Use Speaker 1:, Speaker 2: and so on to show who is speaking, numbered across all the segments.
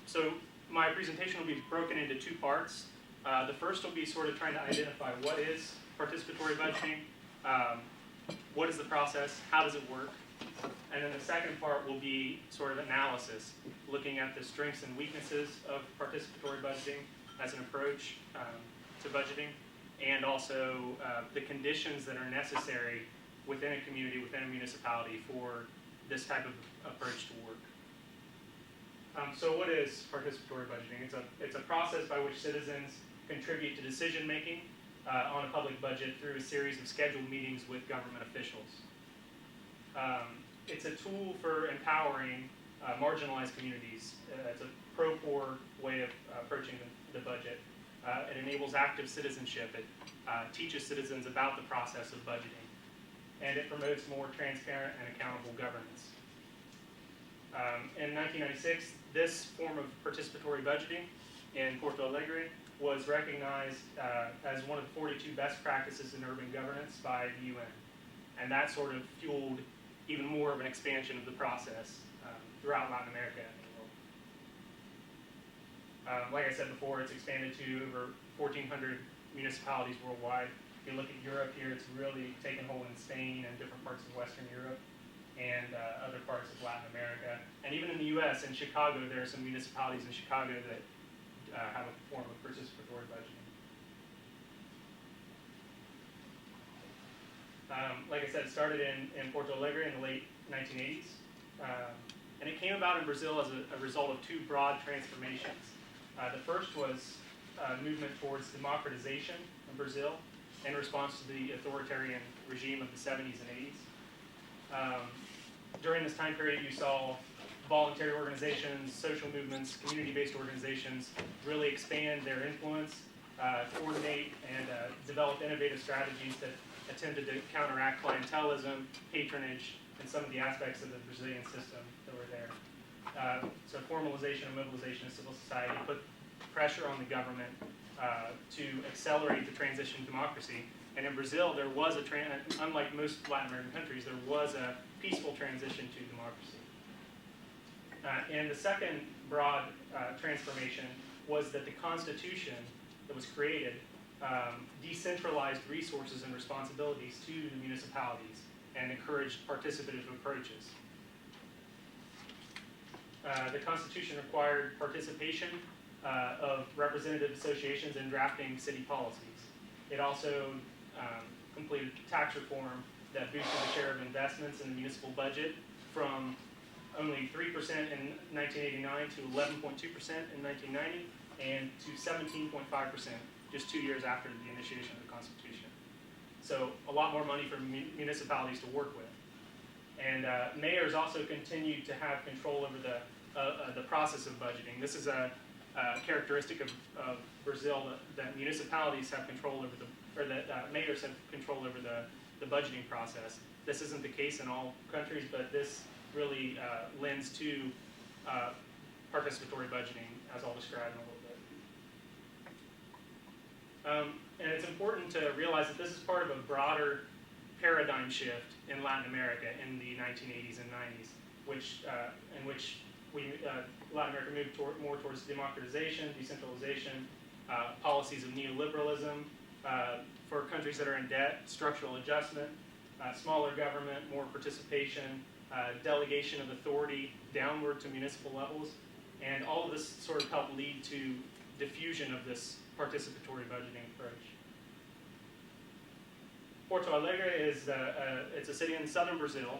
Speaker 1: So my presentation will be broken into two parts. The first will be sort of trying to identify what is participatory budgeting, what is the process, how does it work, and then the second part will be sort of analysis, looking at the strengths and weaknesses of participatory budgeting as an approach to budgeting, and also the conditions that are necessary within a community, within a municipality for this type of approach to work. So what is participatory budgeting? It's a process by which citizens contribute to decision making on a public budget through a series of scheduled meetings with government officials. It's a tool for empowering marginalized communities. It's a pro-poor way of approaching the budget. It enables active citizenship. It teaches citizens about the process of budgeting. And it promotes more transparent and accountable governance. In 1996, this form of participatory budgeting in Porto Alegre was recognized as one of the 42 best practices in urban governance by the UN. And that sort of fueled even more of an expansion of the process throughout Latin America and the world. Like I said before, it's expanded to over 1,400 municipalities worldwide. If you look at Europe here, it's really taken hold in Spain and different parts of Western Europe and other parts of Latin America. And even in the US, in Chicago, there are some municipalities in Chicago that have a form of participatory budgeting. Like I said, it started in Porto Alegre in the late 1980s. And it came about in Brazil as a result of two broad transformations. The first was a movement towards democratization in Brazil in response to the authoritarian regime of the 70s and 80s. During this time period, you saw voluntary organizations, social movements, community-based organizations really expand their influence, coordinate, and develop innovative strategies that attempted to counteract clientelism, patronage, and some of the aspects of the Brazilian system that were there. So formalization and mobilization of civil society put pressure on the government to accelerate the transition to democracy. And in Brazil, there was unlike most Latin American countries, there was a peaceful transition to democracy. And the second broad transformation was that the Constitution that was created decentralized resources and responsibilities to the municipalities and encouraged participative approaches. The Constitution required participation of representative associations in drafting city policies. It also completed tax reform that boosted the share of investments in the municipal budget from only 3% in 1989 to 11.2% in 1990 and to 17.5% just 2 years after the initiation of the Constitution. So a lot more money for municipalities to work with. And mayors also continued to have control over the process of budgeting. This is a characteristic of Brazil that municipalities have control over or that mayors have control over the budgeting process. This isn't the case in all countries, but this really lends to participatory budgeting, as I'll describe in a little bit. And it's important to realize that this is part of a broader paradigm shift in Latin America in the 1980s and 90s, in which Latin America moved more towards democratization, decentralization, policies of neoliberalism, for countries that are in debt, structural adjustment, smaller government, more participation, delegation of authority downward to municipal levels, and all of this sort of helped lead to diffusion of this participatory budgeting approach. Porto Alegre it's a city in southern Brazil.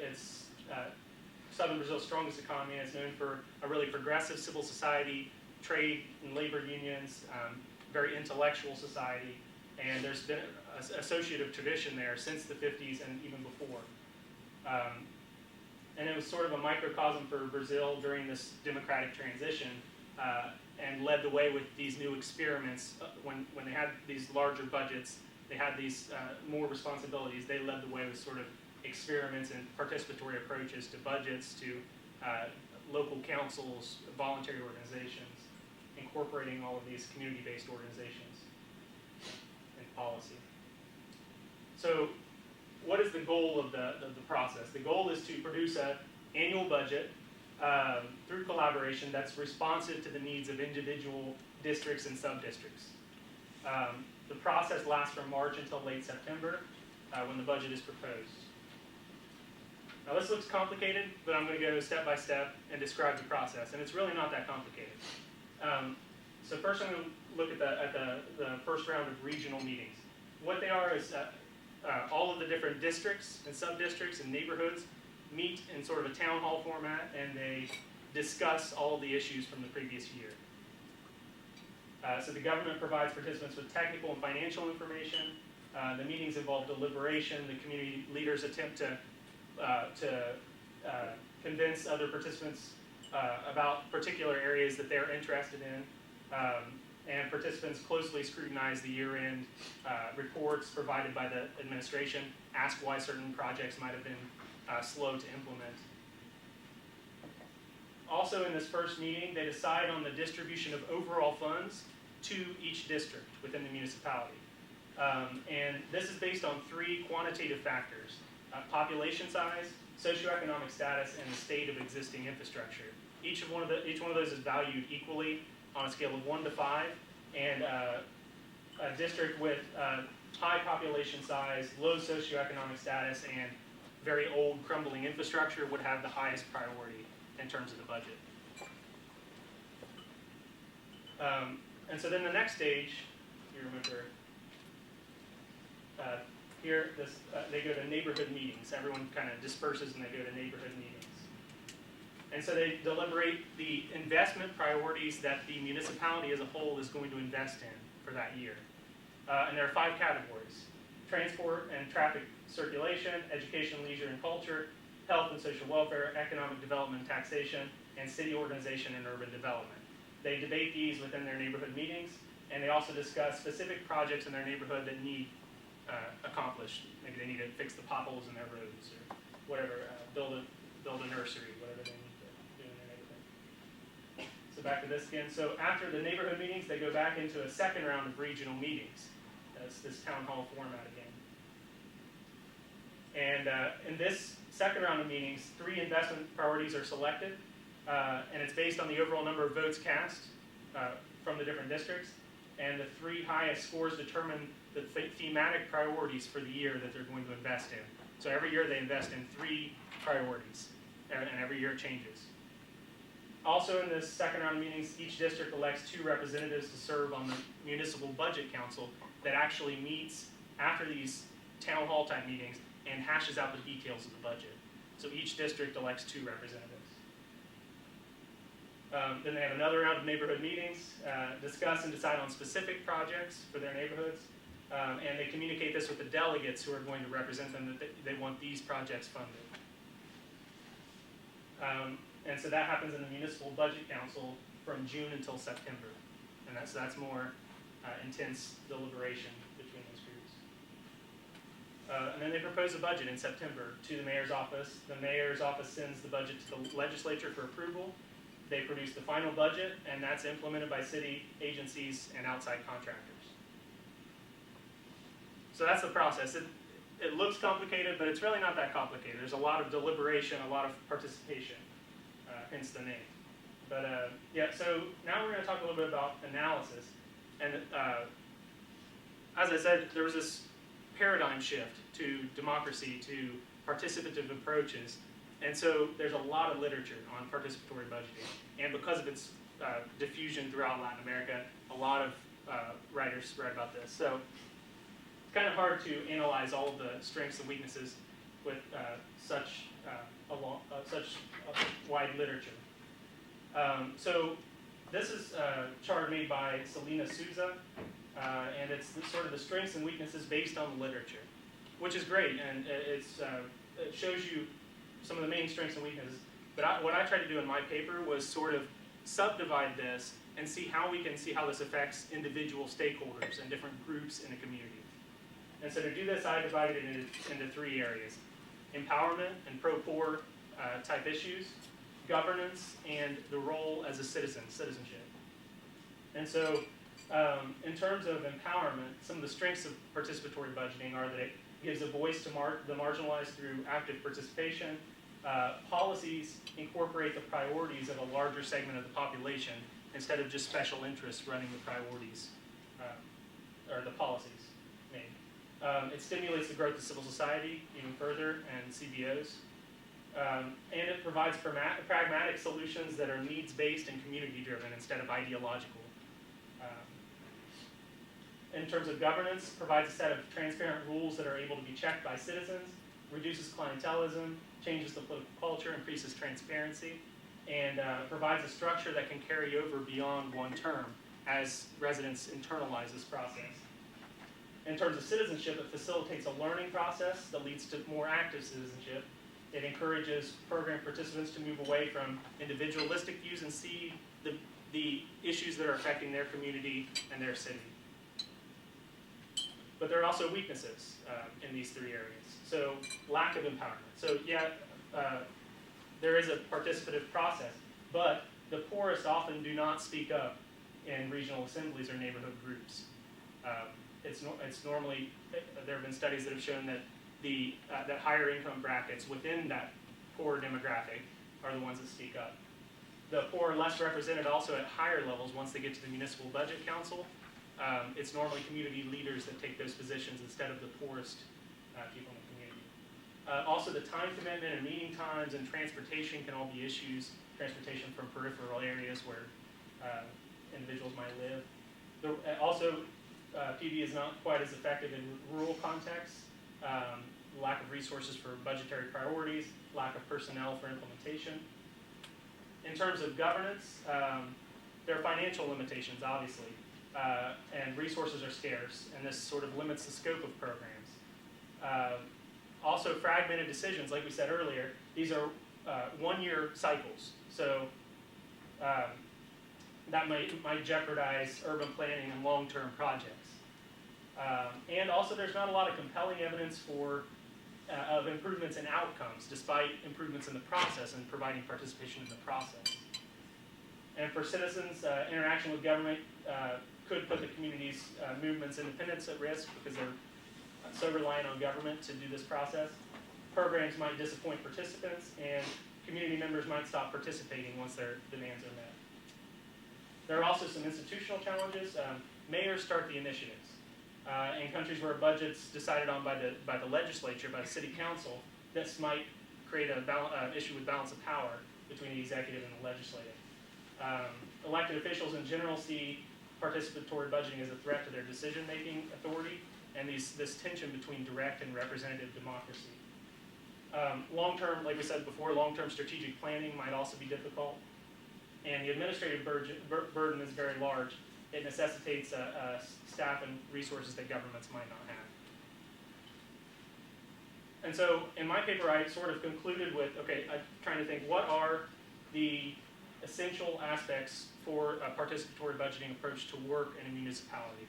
Speaker 1: It's southern Brazil's strongest economy, and it's known for a really progressive civil society, trade and labor unions, very intellectual society, and there's been an associative tradition there since the 50s and even before. And it was sort of a microcosm for Brazil during this democratic transition, and led the way with these new experiments. When they had these larger budgets, they had these more responsibilities. They led the way with sort of experiments and participatory approaches to budgets, to local councils, voluntary organizations, incorporating all of these community-based organizations in policy. So what is the goal of the process? The goal is to produce an annual budget through collaboration that's responsive to the needs of individual districts and sub-districts. The process lasts from March until late September when the budget is proposed. Now this looks complicated, but I'm going to go step by step and describe the process, and it's really not that complicated. So first I'm going to look at the first round of regional meetings. What they are is all of the different districts and sub-districts and neighborhoods meet in sort of a town hall format, and they discuss all of the issues from the previous year. So the government provides participants with technical and financial information. The meetings involve deliberation. The community leaders attempt to convince other participants about particular areas that they're interested in. And participants closely scrutinize the year-end reports provided by the administration, ask why certain projects might have been slow to implement. Also in this first meeting, they decide on the distribution of overall funds to each district within the municipality. And this is based on 3 quantitative factors: population size, socioeconomic status, and the state of existing infrastructure. Each one of those is valued equally on a scale of 1 to 5, and a district with high population size, low socioeconomic status, and very old crumbling infrastructure would have the highest priority in terms of the budget. And so then the next stage, you remember, they go to neighborhood meetings. Everyone kind of disperses and they go to neighborhood meetings. And so they deliberate the investment priorities that the municipality as a whole is going to invest in for that year. And there are 5 categories: transport and traffic circulation, education, leisure, and culture, health and social welfare, economic development and taxation, and city organization and urban development. They debate these within their neighborhood meetings, and they also discuss specific projects in their neighborhood that need accomplished. Maybe they need to fix the potholes in their roads, or whatever, build a nursery, whatever they need to do in their neighborhood. So back to this again. So after the neighborhood meetings, they go back into a second round of regional meetings. That's this town hall format again. And in this second round of meetings, 3 investment priorities are selected, and it's based on the overall number of votes cast from the different districts, and the 3 highest scores determine the thematic priorities for the year that they're going to invest in. So every year they invest in 3 priorities, and every year it changes. Also in this second round of meetings, each district elects 2 representatives to serve on the Municipal Budget Council that actually meets after these town hall type meetings and hashes out the details of the budget. So each district elects 2 representatives. Then they have another round of neighborhood meetings, discuss and decide on specific projects for their neighborhoods, and they communicate this with the delegates who are going to represent them, that they want these projects funded. And so that happens in the Municipal Budget Council from June until September, and that's more intense deliberation between those groups. And then they propose a budget in September to the mayor's office. The mayor's office sends the budget to the legislature for approval. They produce the final budget, and that's implemented by city agencies and outside contractors. So that's the process. It looks complicated, but it's really not that complicated. There's a lot of deliberation, a lot of participation, hence the name. But yeah, so now we're going to talk a little bit about analysis. And as I said, there was this paradigm shift to democracy, to participative approaches. And so there's a lot of literature on participatory budgeting. And because of its diffusion throughout Latin America, a lot of writers write about this. So it's kind of hard to analyze all of the strengths and weaknesses with such wide literature. So this is a chart made by Selena Souza, and it's sort of the strengths and weaknesses based on the literature, which is great, and it shows you some of the main strengths and weaknesses. But what I tried to do in my paper was sort of subdivide this and see how we can see how this affects individual stakeholders and different groups in a community. And so to do this, I divided it into 3 areas: empowerment and pro-poor type issues, governance, and the role as a citizenship. And so in terms of empowerment, some of the strengths of participatory budgeting are that it gives a voice to the marginalized through active participation. Policies incorporate the priorities of a larger segment of the population instead of just special interests running the priorities or the policies made. It stimulates the growth of civil society even further and CBOs. And it provides pragmatic solutions that are needs-based and community-driven instead of ideological. In terms of governance, provides a set of transparent rules that are able to be checked by citizens, reduces clientelism, changes the political culture, increases transparency, and provides a structure that can carry over beyond one term as residents internalize this process. In terms of citizenship, it facilitates a learning process that leads to more active citizenship. It encourages program participants to move away from individualistic views and see the issues that are affecting their community and their city. But there are also weaknesses in these three areas. So lack of empowerment. So yeah, there is a participative process, but the poorest often do not speak up in regional assemblies or neighborhood groups. It's normally, there have been studies that have shown that that higher income brackets within that poor demographic are the ones that speak up. The poor are less represented also at higher levels once they get to the municipal budget council. It's normally community leaders that take those positions instead of the poorest people in the community. Also, the time commitment and meeting times and transportation can all be issues. Transportation from peripheral areas where individuals might live. PD is not quite as effective in rural contexts. Lack of resources for budgetary priorities, lack of personnel for implementation. In terms of governance, there are financial limitations, obviously. And resources are scarce, and this sort of limits the scope of programs. Also, fragmented decisions, like we said earlier, these are one-year cycles, so that might jeopardize urban planning and long-term projects. And also, there's not a lot of compelling evidence of improvements in outcomes, despite improvements in the process and providing participation in the process. And for citizens, interaction with government could put the community's movement's independence at risk because they're so reliant on government to do this process. Programs might disappoint participants, and community members might stop participating once their demands are met. There are also some institutional challenges. Mayors start the initiatives. In countries where a budget's decided on by the legislature, by the city council, this might create an issue with balance of power between the executive and the legislative. Elected officials in general see participatory budgeting as a threat to their decision-making authority, and this tension between direct and representative democracy. Long-term, like we said before, long-term strategic planning might also be difficult, and the administrative burden is very large. It necessitates staff and resources that governments might not have. And so in my paper, I sort of concluded with, I'm trying to think, what are the essential aspects for a participatory budgeting approach to work in a municipality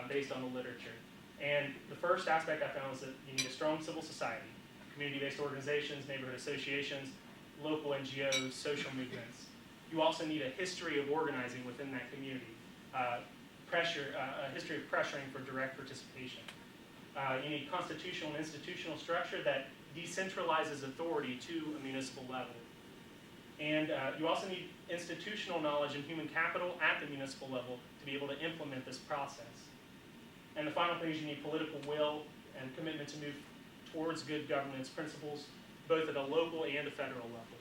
Speaker 1: based on the literature. And the first aspect I found was that you need a strong civil society, community-based organizations, neighborhood associations, local NGOs, social movements. You also need a history of organizing within that community, a history of pressuring for direct participation. You need constitutional and institutional structure that decentralizes authority to a municipal level. And you also need institutional knowledge and human capital at the municipal level to be able to implement this process. And the final thing is you need political will and commitment to move towards good governance principles, both at a local and a federal level.